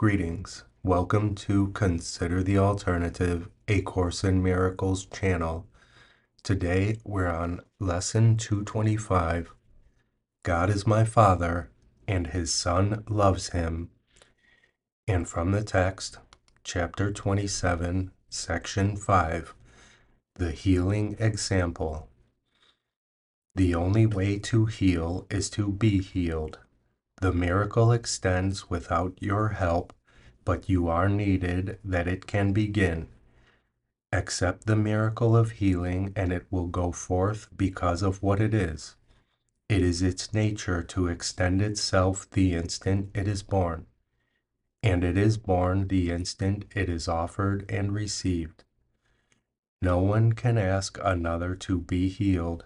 Greetings. Welcome to Consider the Alternative, A Course in Miracles channel. Today we're on Lesson 225, God is my Father, and His Son loves Him. And from the text, Chapter 27, Section 5, The Healing Example. The only way to heal is to be healed. The miracle extends without your help, but you are needed that it can begin. Accept the miracle of healing and it will go forth because of what it is. It is its nature to extend itself the instant it is born, and it is born the instant it is offered and received. No one can ask another to be healed,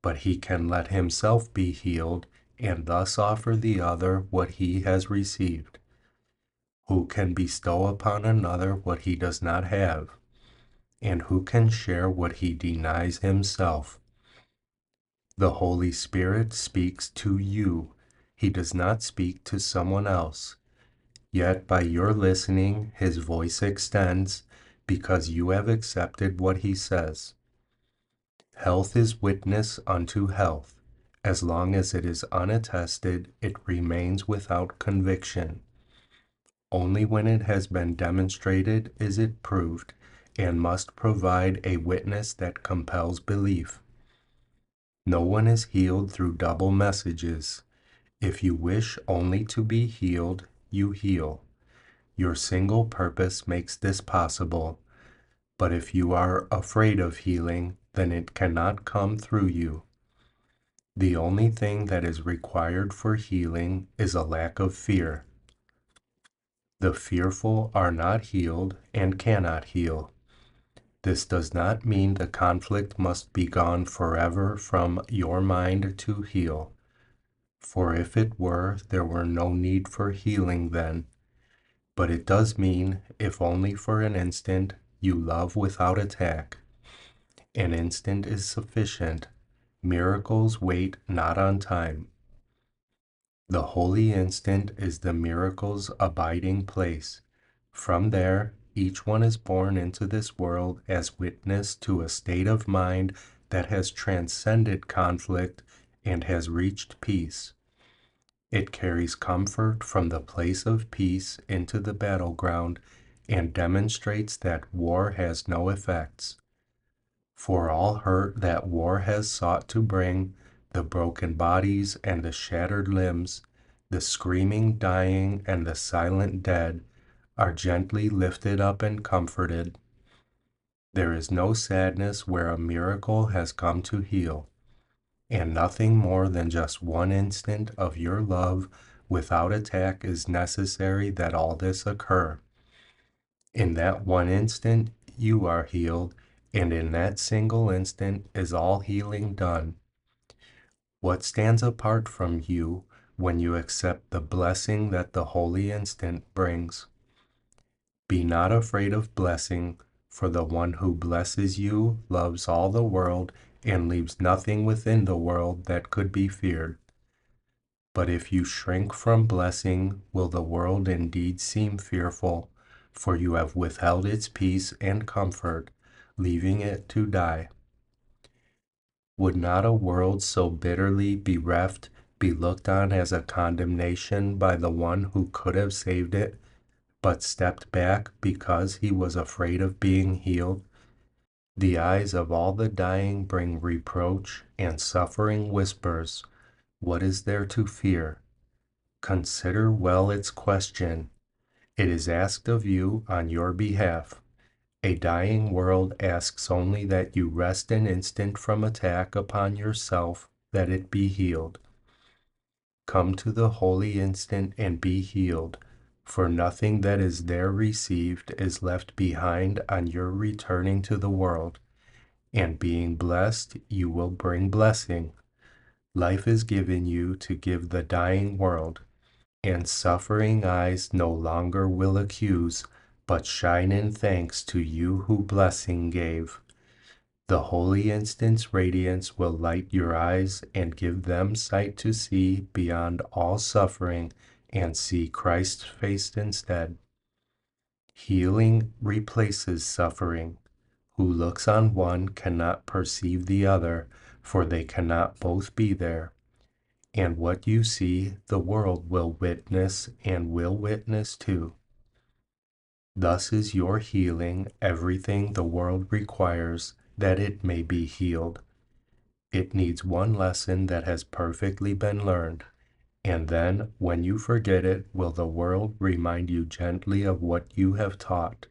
but he can let himself be healed and thus offer the other what he has received. Who can bestow upon another what he does not have? And who can share what he denies himself? The Holy Spirit speaks to you. He does not speak to someone else. Yet by your listening, his voice extends because you have accepted what he says. Health is witness unto health. As long as it is unattested, it remains without conviction. Only when it has been demonstrated is it proved, and must provide a witness that compels belief. No one is healed through double messages. If you wish only to be healed, you heal. Your single purpose makes this possible. But if you are afraid of healing, then it cannot come through you. The only thing that is required for healing is a lack of fear. The fearful are not healed and cannot heal. This does not mean the conflict must be gone forever from your mind to heal. For if it were, there were no need for healing then. But it does mean, if only for an instant, you love without attack. An instant is sufficient. Miracles wait not on time. The holy instant is the miracle's abiding place. From there, each one is born into this world as witness to a state of mind that has transcended conflict and has reached peace. It carries comfort from the place of peace into the battleground and demonstrates that war has no effects. For all hurt that war has sought to bring, the broken bodies and the shattered limbs, the screaming dying and the silent dead, are gently lifted up and comforted. There is no sadness where a miracle has come to heal, and nothing more than just one instant of your love without attack is necessary that all this occur. In that one instant, you are healed, and in that single instant is all healing done. What stands apart from you when you accept the blessing that the holy instant brings? Be not afraid of blessing, for the one who blesses you loves all the world and leaves nothing within the world that could be feared. But if you shrink from blessing, will the world indeed seem fearful, for you have withheld its peace and comfort, leaving it to die. Would not a world so bitterly bereft be looked on as a condemnation by the one who could have saved it, but stepped back because he was afraid of being healed? The eyes of all the dying bring reproach, and suffering whispers, "What is there to fear?" Consider well its question. It is asked of you on your behalf. A dying world asks only that you rest an instant from attack upon yourself, that it be healed. Come to the holy instant and be healed, for nothing that is there received is left behind on your returning to the world, and being blessed, you will bring blessing. Life is given you to give the dying world, and suffering eyes no longer will accuse, but shine in thanks to you who blessing gave. The holy instant's radiance will light your eyes and give them sight to see beyond all suffering and see Christ's face instead. Healing replaces suffering. Who looks on one cannot perceive the other, for they cannot both be there. And what you see, the world will witness and will witness too. Thus is your healing everything the world requires that it may be healed. It needs one lesson that has perfectly been learned, and then, when you forget it, will the world remind you gently of what you have taught.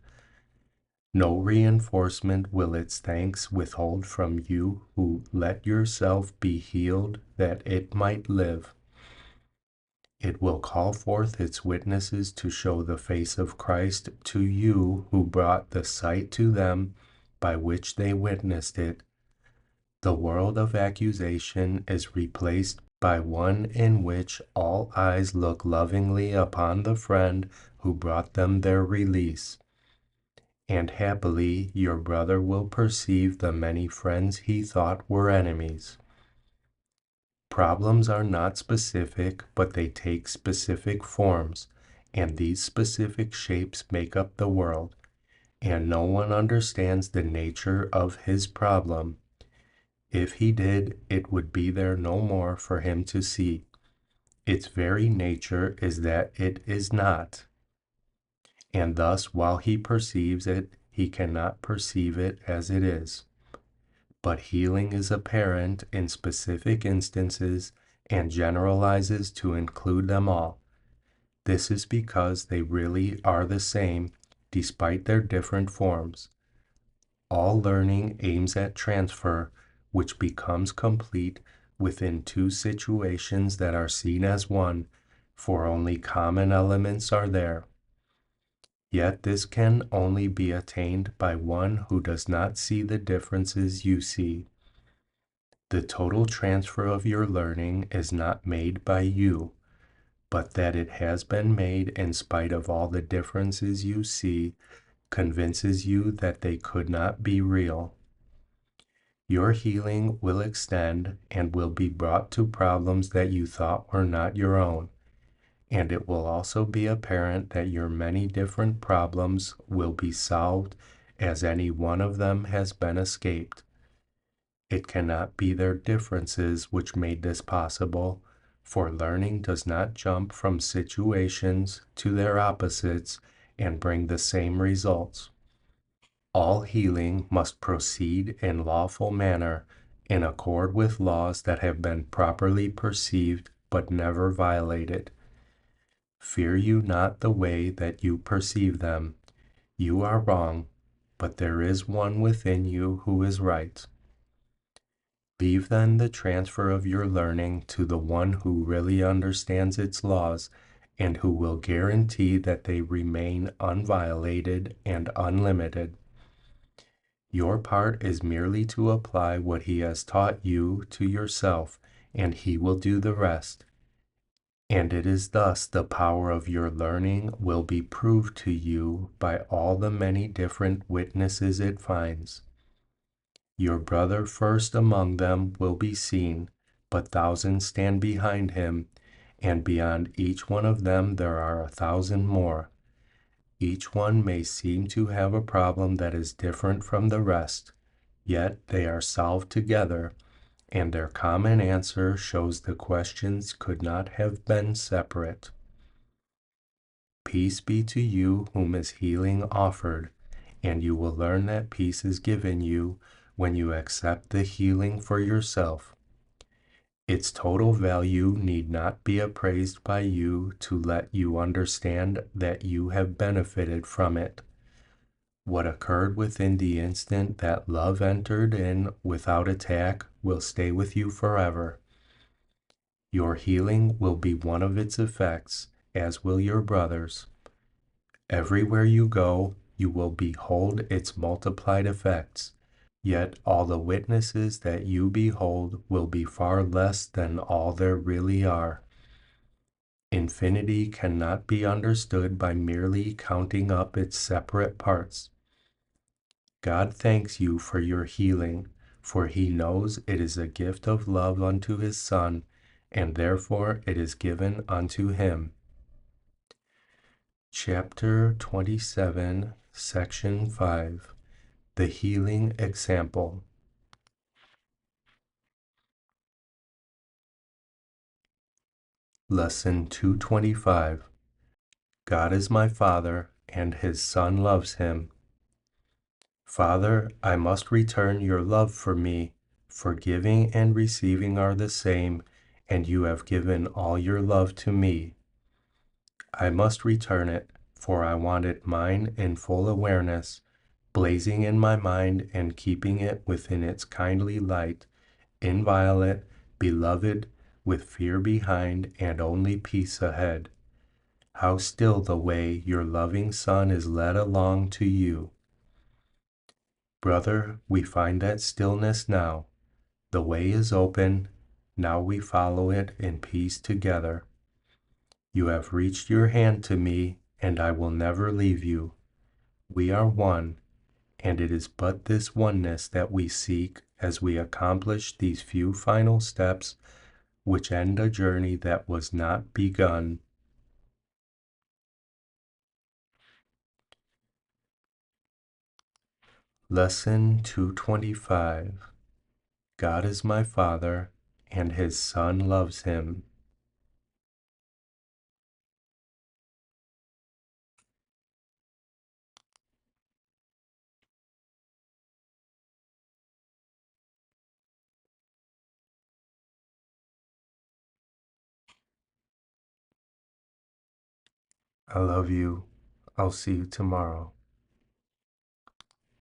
No reinforcement will its thanks withhold from you who let yourself be healed that it might live. It will call forth its witnesses to show the face of Christ to you who brought the sight to them by which they witnessed it. The world of accusation is replaced by one in which all eyes look lovingly upon the friend who brought them their release. And happily your brother will perceive the many friends he thought were enemies. Problems are not specific, but they take specific forms, and these specific shapes make up the world, and no one understands the nature of his problem. If he did, it would be there no more for him to see. Its very nature is that it is not, and thus while he perceives it, he cannot perceive it as it is. But healing is apparent in specific instances and generalizes to include them all. This is because they really are the same, despite their different forms. All learning aims at transfer, which becomes complete within two situations that are seen as one, for only common elements are there. Yet this can only be attained by one who does not see the differences you see. The total transfer of your learning is not made by you, but that it has been made in spite of all the differences you see convinces you that they could not be real. Your healing will extend and will be brought to problems that you thought were not your own, and it will also be apparent that your many different problems will be solved as any one of them has been escaped. It cannot be their differences which made this possible, for learning does not jump from situations to their opposites and bring the same results. All healing must proceed in lawful manner, in accord with laws that have been properly perceived but never violated. Fear you not the way that you perceive them. You are wrong, but there is one within you who is right. Leave then the transfer of your learning to the one who really understands its laws and who will guarantee that they remain unviolated and unlimited. Your part is merely to apply what he has taught you to yourself, and he will do the rest. And it is thus the power of your learning will be proved to you by all the many different witnesses it finds. Your brother first among them will be seen, but thousands stand behind him, and beyond each one of them there are 1,000 more. Each one may seem to have a problem that is different from the rest, yet they are solved together, and their common answer shows the questions could not have been separate. Peace be to you whom is healing offered, and you will learn that peace is given you when you accept the healing for yourself. Its total value need not be appraised by you to let you understand that you have benefited from it. What occurred within the instant that love entered in without attack will stay with you forever. Your healing will be one of its effects, as will your brother's. Everywhere you go, you will behold its multiplied effects, yet all the witnesses that you behold will be far less than all there really are. Infinity cannot be understood by merely counting up its separate parts. God thanks you for your healing, for he knows it is a gift of love unto his Son, and therefore it is given unto him. Chapter 27, Section 5, The Healing Example. Lesson 225. God is my Father, and His Son loves Him. Father, I must return your love for me, for giving and receiving are the same, and you have given all your love to me. I must return it, for I want it mine in full awareness, blazing in my mind and keeping it within its kindly light, inviolate, beloved, with fear behind and only peace ahead. How still the way your loving Son is led along to you. Brother, we find that stillness now. The way is open, now we follow it in peace together. You have reached your hand to me, and I will never leave you. We are one, and it is but this oneness that we seek as we accomplish these few final steps which end a journey that was not begun. Lesson 225. God is my Father, and His Son loves Him. I love you. I'll see you tomorrow.